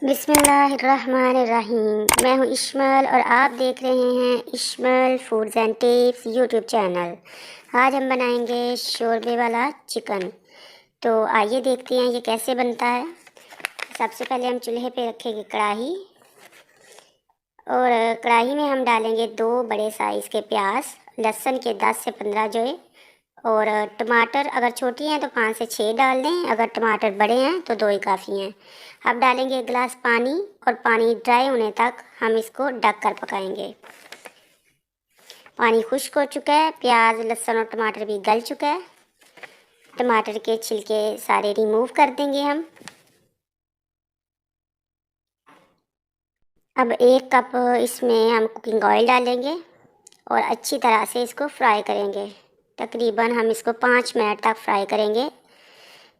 बिस्मिल्लाहिर्रहमानिर्रहीम। मैं हूँ इश्मल और आप देख रहे हैं Ishmal foods and tips YouTube channel. आज हम बनाएंगे शोरबे वाला चिकन। तो आइए देखते हैं ये कैसे बनता है। सबसे पहले हम चूल्हे पे रखेंगे कढ़ाई और कढ़ाई में हम डालेंगे 2 बड़े साइज़ के प्याज, लहसुन के 10 से 15 जो है, और टमाटर अगर छोटी हैं तो 5 से 6 डाल दें, अगर टमाटर बड़े हैं तो 2 ही काफ़ी हैं। अब डालेंगे 1 गिलास पानी और पानी ड्राई होने तक हम इसको ढक कर पकाएंगे। पानी खुश्क हो चुका है, प्याज लहसुन और टमाटर भी गल चुका है। टमाटर के छिलके सारे रिमूव कर देंगे हम। अब 1 कप इसमें हम कुकिंग ऑयल डालेंगे और अच्छी तरह से इसको फ्राई करेंगे। तकरीबन हम इसको 5 मिनट तक फ्राई करेंगे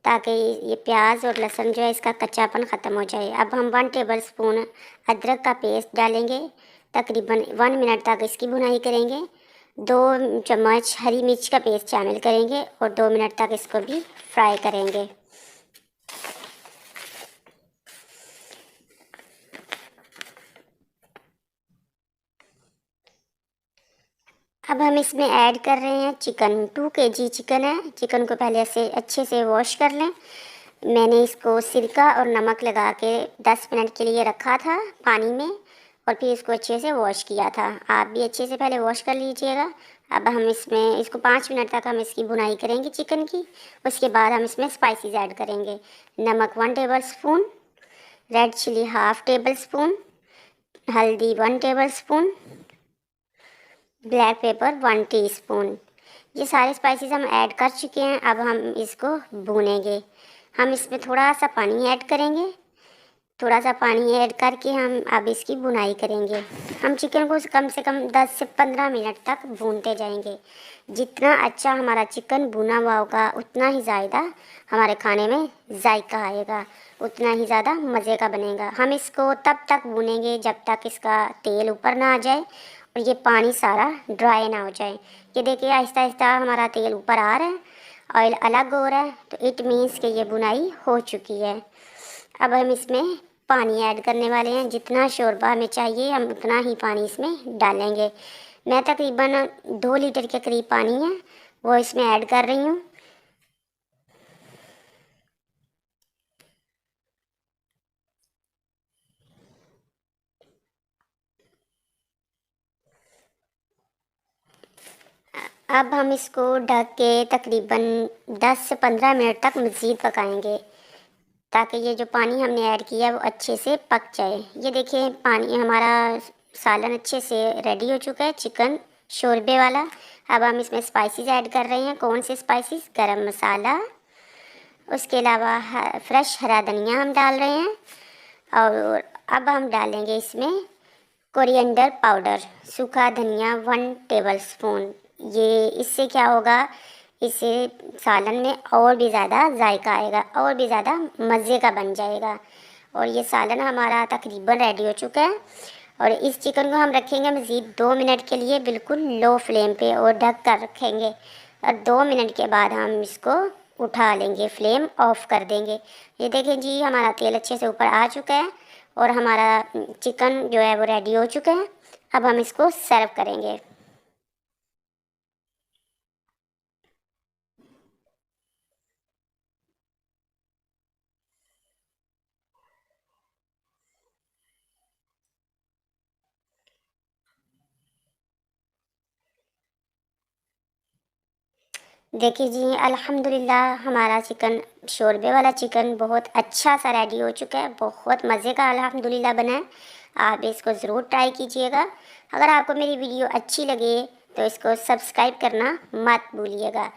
ताकि ये प्याज और लहसुन जो है इसका कच्चापन ख़त्म हो जाए। अब हम 1 टेबलस्पून अदरक का पेस्ट डालेंगे। तकरीबन 1 मिनट तक इसकी भुनाई करेंगे। 2 चम्मच हरी मिर्च का पेस्ट शामिल करेंगे और 2 मिनट तक इसको भी फ्राई करेंगे। अब हम इसमें ऐड कर रहे हैं चिकन। 2 केजी चिकन है। चिकन को पहले से अच्छे से वॉश कर लें। मैंने इसको सिरका और नमक लगा के 10 मिनट के लिए रखा था पानी में और फिर इसको अच्छे से वॉश किया था। आप भी अच्छे से पहले वॉश कर लीजिएगा। अब हम इसमें इसको 5 मिनट तक हम इसकी भुनाई करेंगे चिकन की। उसके बाद हम इसमें स्पाइसेस ऐड करेंगे। नमक 1 टेबलस्पून, रेड चिली 1/2 टेबलस्पून, हल्दी 1 टेबलस्पून, ब्लैक पेपर 1 टीस्पून। ये सारे स्पाइसेस हम ऐड कर चुके हैं। अब हम इसको भूनेंगे। हम इसमें थोड़ा सा पानी ऐड करेंगे। थोड़ा सा पानी ऐड करके हम अब इसकी भुनाई करेंगे। हम चिकन को कम से कम 10 से 15 मिनट तक भूनते जाएंगे। जितना अच्छा हमारा चिकन भुना हुआ होगा उतना ही ज़्यादा हमारे खाने में जायका आएगा, उतना ही ज़्यादा मज़े का बनेगा। हम इसको तब तक भूनेंगे जब तक इसका तेल ऊपर ना आ जाए और ये पानी सारा ड्राई ना हो जाए। ये देखिए आहिस्ता आहिस्ता हमारा तेल ऊपर आ रहा है, ऑयल अलग हो रहा है, तो इट मीन्स कि ये बुनाई हो चुकी है। अब हम इसमें पानी ऐड करने वाले हैं। जितना शोरबा हमें चाहिए हम उतना ही पानी इसमें डालेंगे। मैं तकरीबन 2 लीटर के करीब पानी है वो इसमें ऐड कर रही हूँ। अब हम इसको ढक के तकरीबन 10 से 15 मिनट तक मज़ीद पकाएंगे ताकि ये जो पानी हमने ऐड किया है वो अच्छे से पक जाए। ये देखिए पानी हमारा सालन अच्छे से रेडी हो चुका है, चिकन शोरबे वाला। अब हम इसमें स्पाइसेस ऐड कर रहे हैं। कौन से स्पाइसेस? गरम मसाला, उसके अलावा फ्रेश हरा धनिया हम डाल रहे हैं। और अब हम डालेंगे इसमें कोरिएंडर पाउडर, सूखा धनिया 1 टेबलस्पून। ये इससे क्या होगा, इससे सालन में और भी ज़्यादा जायका आएगा और भी ज़्यादा मज़े का बन जाएगा। और ये सालन हमारा तकरीबन रेडी हो चुका है। और इस चिकन को हम रखेंगे मज़ीद 2 मिनट के लिए बिल्कुल लो फ्लेम पे और ढक कर रखेंगे। और 2 मिनट के बाद हम इसको उठा लेंगे, फ्लेम ऑफ कर देंगे। ये देखें जी हमारा तेल अच्छे से ऊपर आ चुका है और हमारा चिकन जो है वो रेडी हो चुका है। अब हम इसको सर्व करेंगे। देखिए जी अल्हम्दुलिल्लाह हमारा चिकन शोरबे वाला चिकन बहुत अच्छा सा रेडी हो चुका है। बहुत मज़े का अल्हम्दुलिल्लाह बना है। आप इसको ज़रूर ट्राई कीजिएगा। अगर आपको मेरी वीडियो अच्छी लगे तो इसको सब्सक्राइब करना मत भूलिएगा।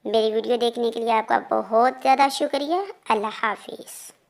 मेरी वीडियो देखने के लिए आपका बहुत ज़्यादा शुक्रिया। अल्लाह हाफिज़।